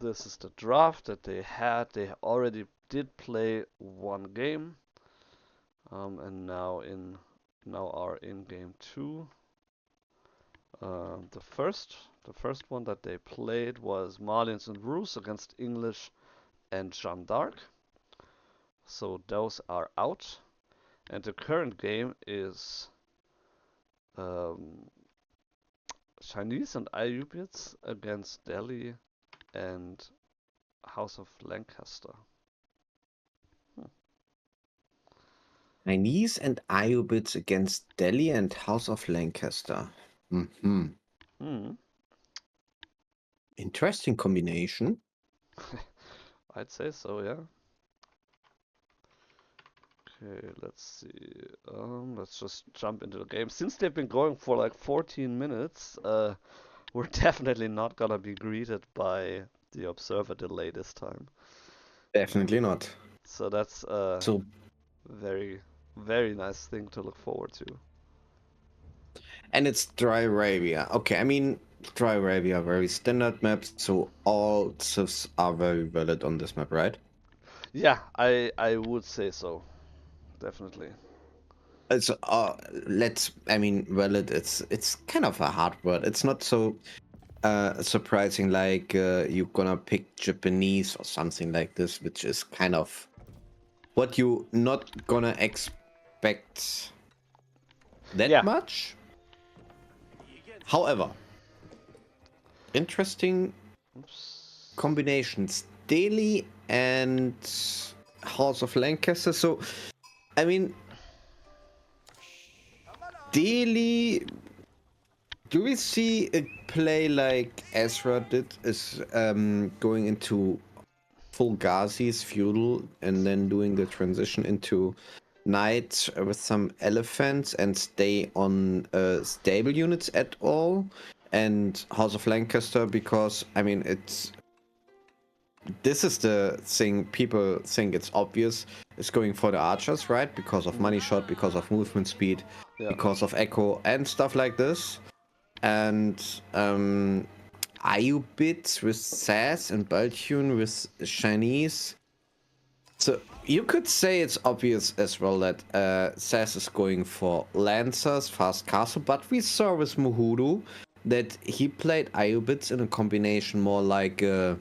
this is the draft that they had. They already did play one game, and now are in game two. The first one that they played was Marlians and Roos against English and Jeanne d'Arc. So those are out. And the current game is um, Chinese and Ayyubids against Delhi and House of Lancaster. Chinese and Ayyubids against Delhi and House of Lancaster. Hmm. Hmm. Interesting combination. I'd say so, yeah. Okay, let's see. Let's just jump into the game. Since they've been going for like 14 minutes, we're definitely not gonna be greeted by the observer delay this time. Definitely not. So that's a So, very, very nice thing to look forward to. and it's Dry Arabia. Okay, I mean, Dry Arabia, very standard maps, so all civs are very valid on this map, right? Yeah, I would say so. Definitely. It's I mean, valid. It's kind of a hard word. It's not so surprising like you're gonna pick Japanese or something like this, which is kind of what you not gonna expect that Yeah. much. However, interesting Oops. combinations. Daily and House of Lancaster. So, I mean, Daily. Do we see a play like Ezra did, is going into full Ghazis feudal and then doing the transition into knights with some elephants and stay on stable units at all? And House of Lancaster, because I mean, this is the thing people think it's obvious, is going for the archers, right? Because of money shot, because of movement speed, Yeah. because of echo and stuff like this. And Ayyubids with Sass and Baltune with Chinese. So you could say it's obvious as well that Sass is going for Lancers, Fast Castle, but we saw with Muhuru that he played Ayyubids in a combination more like a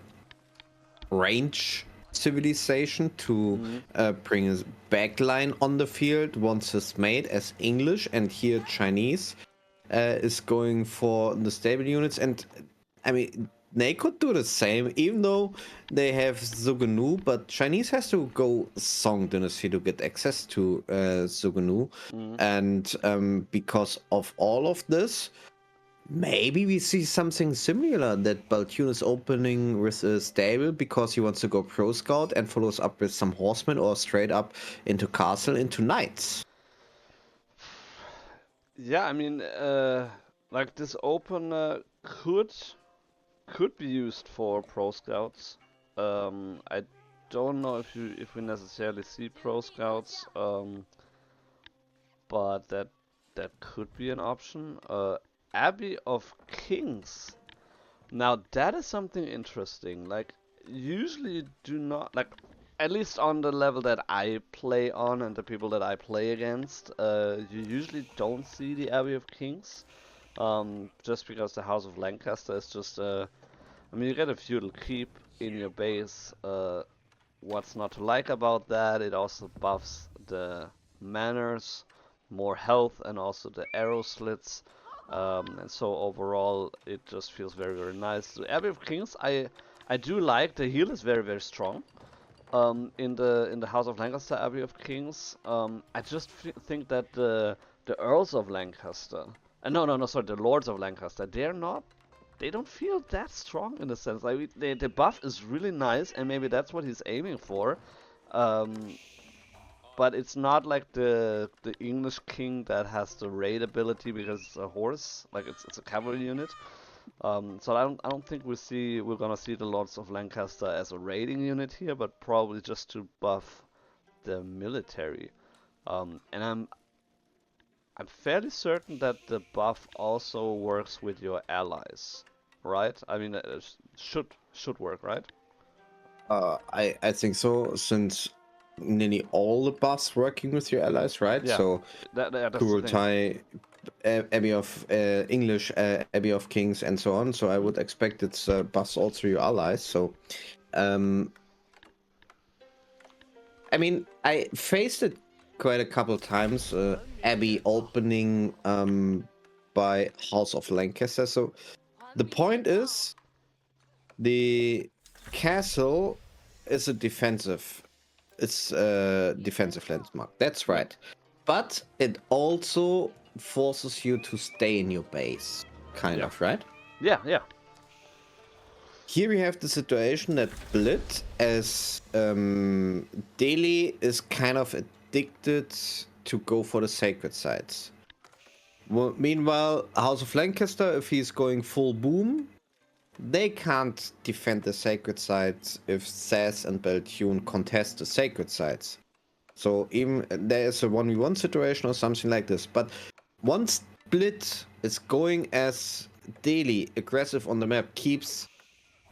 range civilization to bring his backline on the field once it's made as English, and here Chinese is going for the stable units. And I mean, they could do the same, even though they have Zugunu, but Chinese has to go Song Dynasty to get access to Zugunu. And because of all of this, maybe we see something similar, that Baltune is opening with a stable because he wants to go pro scout and follows up with some horsemen, or straight up into castle, into knights. Yeah, I mean, like this opener could be used for pro scouts. I don't know if we necessarily see pro scouts, but that could be an option. Abbey of Kings. Now that is something interesting. Like usually do not like, at least on the level that I play on and the people that I play against, you usually don't see the Abbey of Kings. Just because the House of Lancaster is just I mean, you get a feudal keep in your base. What's not to like about that? It also buffs the manners, more health, and also the arrow slits. And so overall, it just feels very, very nice. The Abbey of Kings, I do like. The heal is very, very strong. In the House of Lancaster Abbey of Kings, I just think that the Earls of Lancaster, no, sorry, the Lords of Lancaster, they don't feel that strong in a sense. Like the buff is really nice, and maybe that's what he's aiming for. Um, but it's not like the English king that has the raid ability because it's a horse, like it's a cavalry unit. So I don't think we're gonna see the Lords of Lancaster as a raiding unit here, but probably just to buff the military. And I'm fairly certain that the buff also works with your allies. right? I mean, it should work, right? I think so, since nearly all the buffs working with your allies, right? Yeah, So that's the thing. Kurultai, Abbey of English, Abbey of Kings, and so on. So I would expect it's buffs also your allies. So, I mean, I faced it quite a couple times. Abbey opening by House of Lancaster. So the point is, the castle is a defensive. It's a defensive landmark. That's Yeah. right. But it also forces you to stay in your base, kind Yeah. of, right? Yeah, yeah. Here we have the situation that Blid, as Daily, is kind of addicted to go for the sacred sites. Well, meanwhile, House of Lancaster, if he's going full boom, they can't defend the sacred sites if Saz and Baltune contest the sacred sites. So even there is a 1v1 situation or something like this. But once Blid is going as Daily aggressive on the map, keeps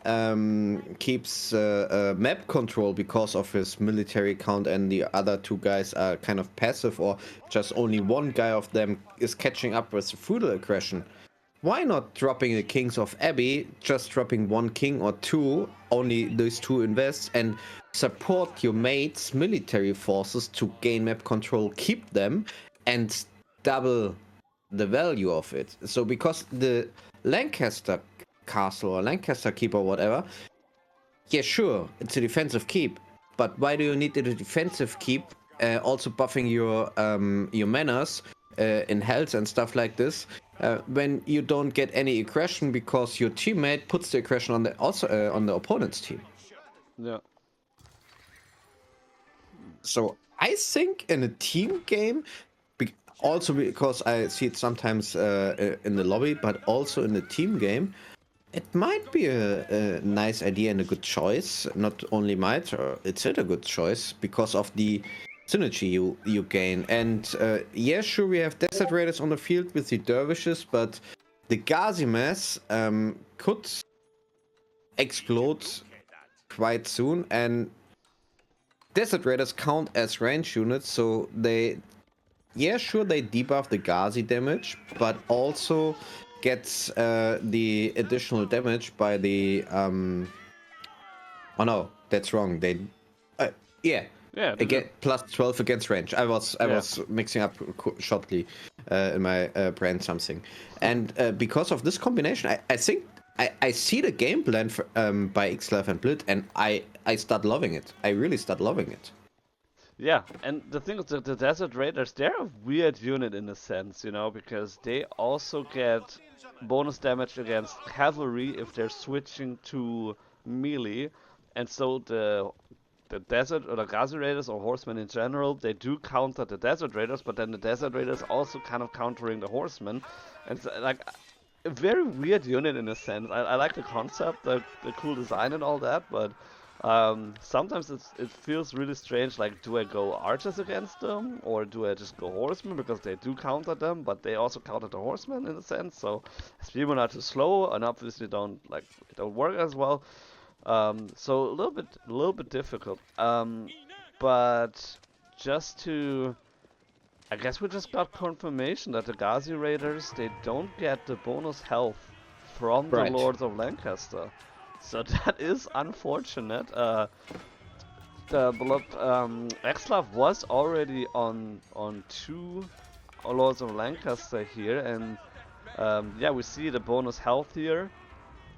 map control because of his military count, and the other two guys are kind of passive, or just only one guy of them is catching up with feudal aggression. Why not dropping the Kings of Abbey, just dropping one king or two, only those two invests, and support your mates' military forces to gain map control, keep them, and double the value of it. So because the Lancaster castle or Lancaster keep or whatever, yeah, sure, it's a defensive keep, but why do you need a defensive keep, also buffing your manners in health and stuff like this, when you don't get any aggression because your teammate puts the aggression on the on the opponent's team? Yeah. So I think in a team game, also because I see it sometimes in the lobby, but also in the team game, it might be a nice idea and a good choice. Not only might, it's a good choice because of the synergy you gain. And yeah, sure, we have Desert Raiders on the field with the Dervishes, but the Ghazi could explode quite soon, and Desert Raiders count as range units, so they, yeah, sure, they debuff the Ghazi damage, but also gets the additional damage by the oh no, that's wrong. They yeah, Yeah, they do. again plus 12 against range. I Yeah. was mixing up shortly in my brain something, and because of this combination, I think I see the game plan for, by XLAV and Blid, and I start loving it. I really start loving it. Yeah, and the thing is that the Desert Raiders, they're a weird unit in a sense, you know, because they also get bonus damage against cavalry if they're switching to melee, and so the Desert or the Ghazi Raiders or Horsemen in general, they do counter the Desert Raiders, but then the Desert Raiders also kind of countering the Horsemen, and it's like a very weird unit in a sense. I like the concept, the cool design and all that, but sometimes it feels really strange. Like, do I go archers against them, or do I just go horsemen because they do counter them, but they also counter the horsemen in a sense. So spearmen are too slow and obviously don't work as well. So a little bit difficult. But just to, I guess we just got confirmation that the Ghazi Raiders, they don't get the bonus health from the Right. Lords of Lancaster. So that is unfortunate. The XLAV was already on two Lords of Lancaster here, and yeah, we see the bonus health here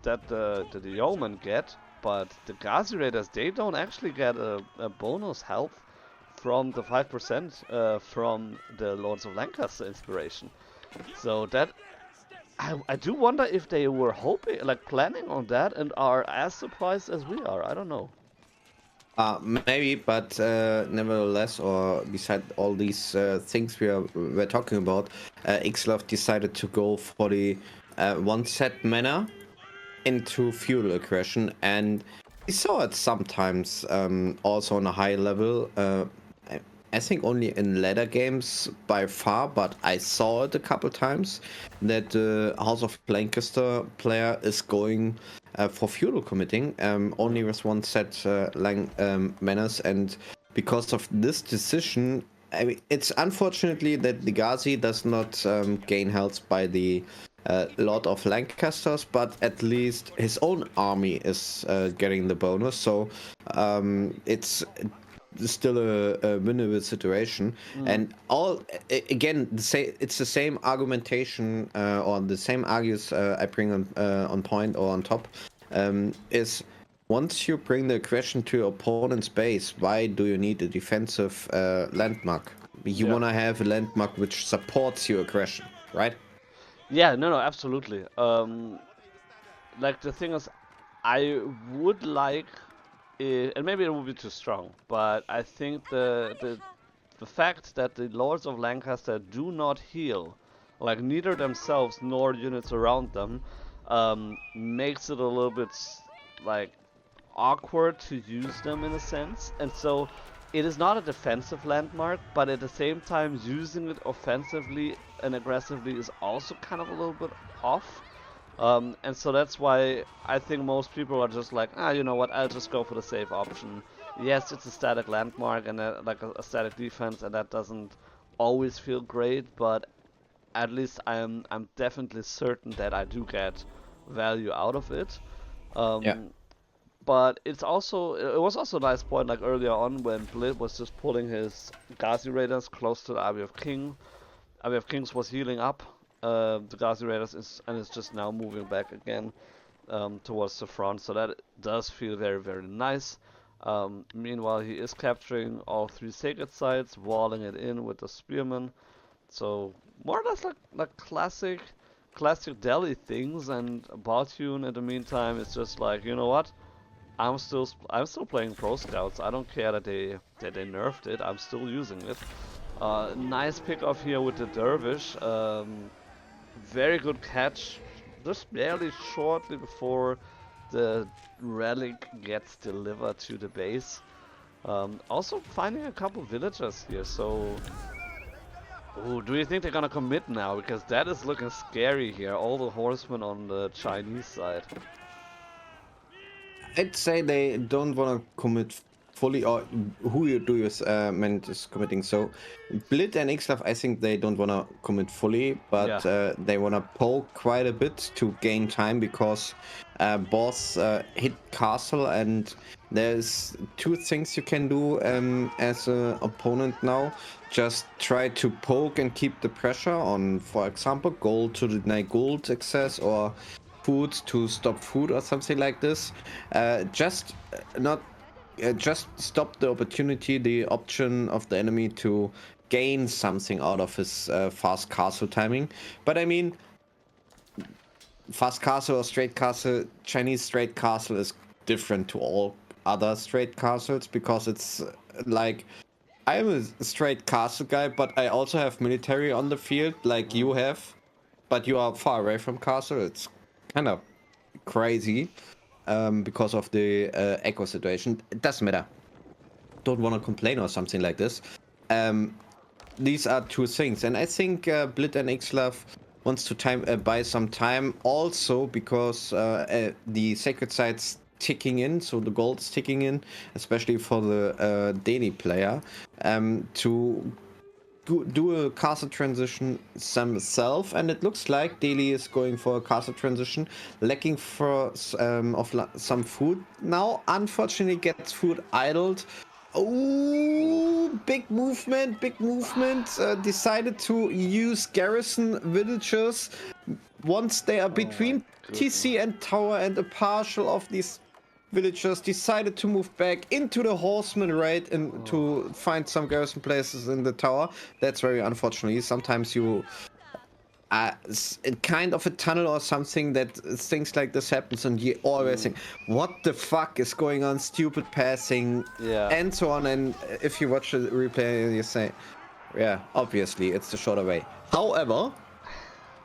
that the yeomen get, but the Ghazi Raiders, they don't actually get a bonus health from the 5% from the Lords of Lancaster inspiration. So that I do wonder if they were hoping, like planning on that, and are as surprised as we are. I don't know. Maybe, but nevertheless, or beside all these things we're talking about, XLove decided to go for the one set mana into feudal aggression, and we saw it sometimes also on a high level. I think only in ladder games by far, but I saw it a couple times that the House of Lancaster player is going for feudal committing only with one set manners, and because of this decision, I mean, it's unfortunately that the Ghazi does not gain health by the Lord of Lancasters, but at least his own army is getting the bonus, so it's still a winnable situation. And again, it's the same argumentation or the same argues I bring on point or on top, is once you bring the aggression to your opponent's base, why do you need a defensive landmark? You want to have a landmark which supports your aggression, right? Yeah, no, absolutely. Like the thing is, I would like it, and maybe it would be too strong, but I think the fact that the Lords of Lancaster do not heal, like neither themselves nor units around them, makes it a little bit like awkward to use them in a sense. And so it is not a defensive landmark, but at the same time using it offensively and aggressively is also kind of a little bit off. And so that's why I think most people are just like, you know what, I'll just go for the safe option. Yes, it's a static landmark and like a static defense, and that doesn't always feel great, but at least I'm definitely certain that I do get value out of it. Yeah. Um, but it was also a nice point like earlier on when Blid was just pulling his Ghazi Raiders close to the Abbey of King. Abbey of Kings was healing up the Ghazi Raiders and is just now moving back again towards the front. So that does feel very, very nice. Meanwhile, he is capturing all three sacred sites, walling it in with the spearmen. So more or less like classic Delhi things. And Baltune in the meantime is just like, you know what? I'm still playing Pro Scouts. I don't care that they nerfed it. I'm still using it. Nice pickoff here with the Dervish. Very good catch, just barely shortly before the relic gets delivered to the base. Also finding a couple villagers here, so... Ooh, do you think they're gonna commit now? Because that is looking scary here, all the horsemen on the Chinese side. I'd say they don't want to commit fully, or who you do is meant is committing. So, Blid and XLAV, I think they don't want to commit fully, but Yeah. they want to poke quite a bit to gain time because boss hit castle, and there's two things you can do as an opponent now. Just try to poke and keep the pressure on, for example, gold to deny gold access or food to stop food or something like this. Just not just stop the opportunity, the option of the enemy to gain something out of his fast castle timing. But I mean, fast castle or straight castle, Chinese straight castle is different to all other straight castles because it's like I'm a straight castle guy, but I also have military on the field like you have, but you are far away from castle. It's kind of crazy because of the echo situation. It doesn't matter. Don't want to complain or something like this. These are two things, and I think Blid and XLAV wants to buy some time also because the sacred site's ticking in, so the gold's ticking in, especially for the daily player, to do a castle transition themselves, and it looks like Daily is going for a castle transition, lacking for some food. Now, unfortunately, gets food idled. Oh, big movement, big movement. Decided to use garrison villagers once they are Oh my between goodness. TC and tower, and a partial of these villagers decided to move back into the horseman raid and to find some garrison places in the tower. That's very unfortunately. Sometimes you kind of a tunnel or something that things like this happens, and you always think, what the fuck is going on? Stupid passing, Yeah. and so on. And if you watch the replay, you say, yeah, obviously it's the shorter way. However,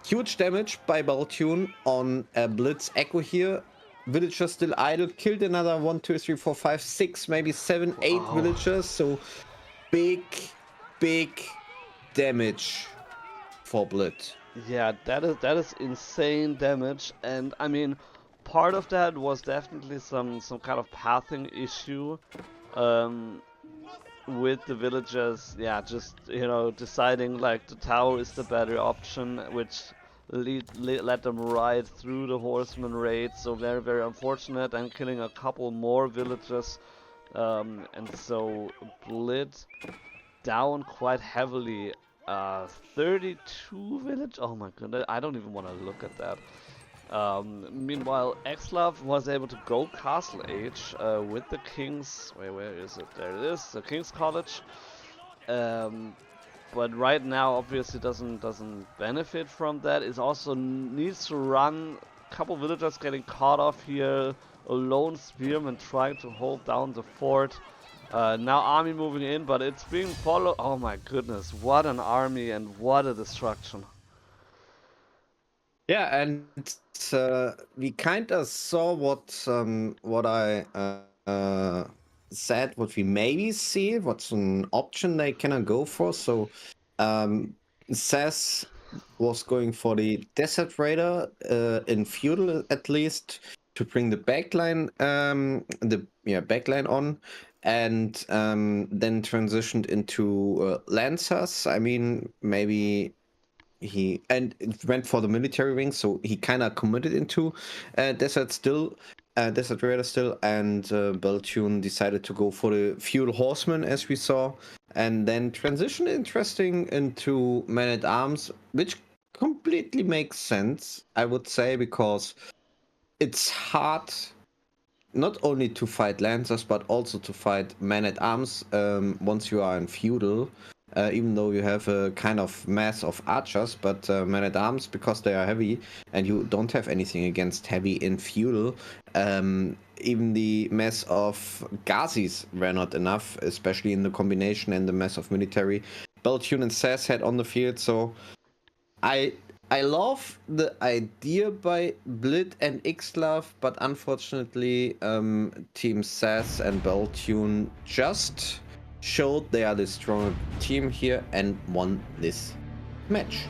huge damage by Baltune on Blitz Echo here. Villagers still idle. Killed another 1, 2, 3, 4, 5, 6, maybe 7, 8 Wow. villagers. So big big damage for Blid. Yeah, that is insane damage, and I mean, part of that was definitely some kind of pathing issue, um, with the villagers. Yeah, just deciding like the tower is the better option, which let them ride through the horseman raid. So very very unfortunate, and killing a couple more villagers, and so Blid down quite heavily. 32 village? Oh my goodness, I don't even want to look at that. Meanwhile, XLAV was able to go Castle Age with the King's. Wait, where is it? There it is, the King's College. But right now, obviously, doesn't benefit from that. It also needs to run. A couple villagers getting caught off here. A lone spearman trying to hold down the fort. Now army moving in, but it's being followed. Oh my goodness, what an army and what a destruction. Yeah, and we kind of saw what I said, what we maybe see, what's an option they cannot go for. So, Sess was going for the Desert Raider in feudal at least to bring the backline, backline on, and then transitioned into Lancers. I mean, maybe he and it went for the military wing, so he kind of committed into Desert Raider still, and Baltune decided to go for the feudal horseman, as we saw, and then transition interesting into man at arms, which completely makes sense, I would say, because it's hard not only to fight lancers but also to fight man at arms once you are in feudal. Even though you have a kind of mass of archers, but men at arms, because they are heavy and you don't have anything against heavy in feudal, even the mass of Ghazis were not enough, especially in the combination and the mass of military Baltune and Sass had on the field. So I love the idea by Blid and XLAV, but unfortunately, Team Sass and Baltune just showed they are the stronger team here and won this match.